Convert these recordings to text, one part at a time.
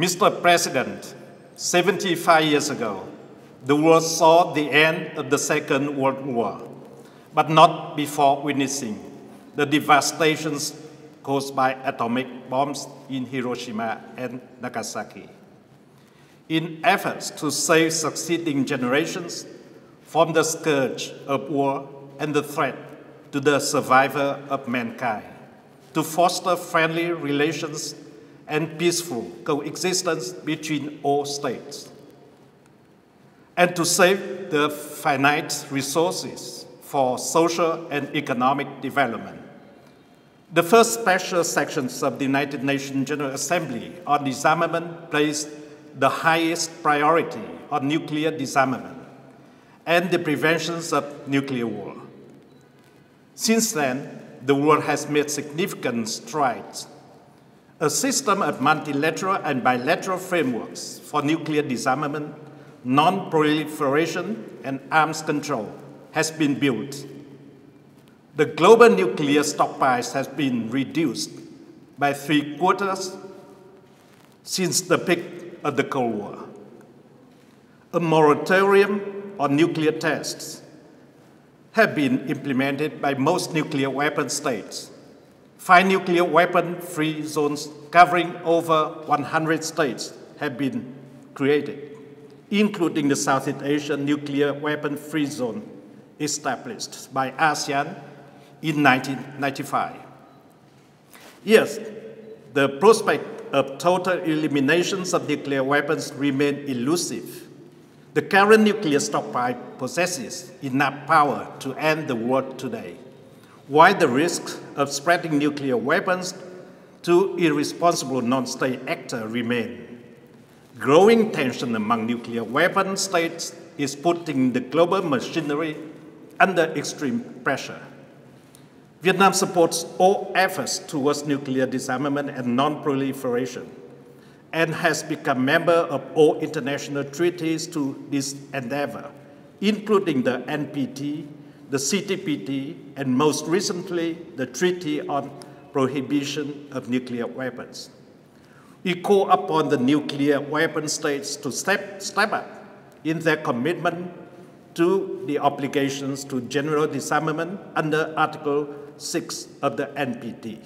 Mr. President, 75 years ago, the world saw the end of the Second World War, but not before witnessing the devastations caused by atomic bombs in Hiroshima and Nagasaki. In efforts to save succeeding generations from the scourge of war and the threat to the survival of mankind, to foster friendly relations and peaceful coexistence between all states, and to save the finite resources for social and economic development. The first special sections of the United Nations General Assembly on disarmament placed the highest priority on nuclear disarmament and the prevention of nuclear war. Since then, the world has made significant strides. A system of multilateral and bilateral frameworks for nuclear disarmament, non-proliferation, and arms control has been built. The global nuclear stockpiles has been reduced by 3/4 since the peak of the Cold War. A moratorium on nuclear tests have been implemented by most nuclear weapon states. 5 nuclear weapon-free zones covering over 100 states have been created, including the Southeast Asian Nuclear Weapon-Free Zone established by ASEAN in 1995. Yes, the prospect of total eliminations of nuclear weapons remain elusive. The current nuclear stockpile possesses enough power to end the war today, while the risk of spreading nuclear weapons to irresponsible non-state actors remain. Growing tension among nuclear weapon states is putting the global machinery under extreme pressure. Vietnam supports all efforts towards nuclear disarmament and non-proliferation, and has become member of all international treaties to this endeavor, including the NPT, the CTBT, and most recently, the Treaty on Prohibition of Nuclear Weapons. We call upon the nuclear weapon states to step up in their commitment to the obligations to general disarmament under Article 6 of the NPT.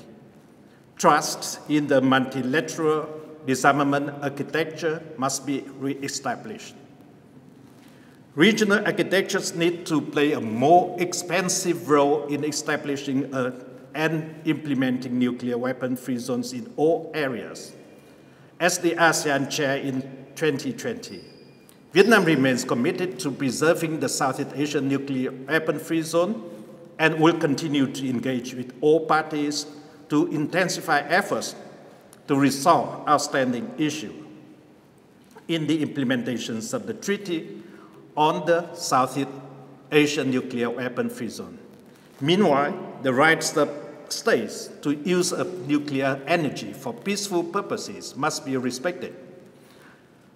Trust in the multilateral disarmament architecture must be re-established. Regional architectures need to play a more expansive role in establishing and implementing nuclear weapon-free zones in all areas. As the ASEAN chair in 2020, Vietnam remains committed to preserving the Southeast Asian nuclear weapon-free zone and will continue to engage with all parties to intensify efforts to resolve outstanding issues in the implementations of the Treaty on the Southeast Asian nuclear weapon-free zone. Meanwhile, the rights of states to use of nuclear energy for peaceful purposes must be respected.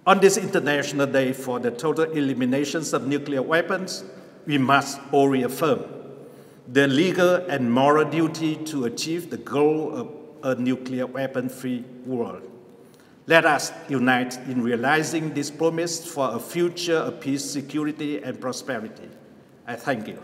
On this International Day for the total eliminations of nuclear weapons, we must all reaffirm the legal and moral duty to achieve the goal of a nuclear weapon-free world. Let us unite in realizing this promise for a future of peace, security, and prosperity. I thank you.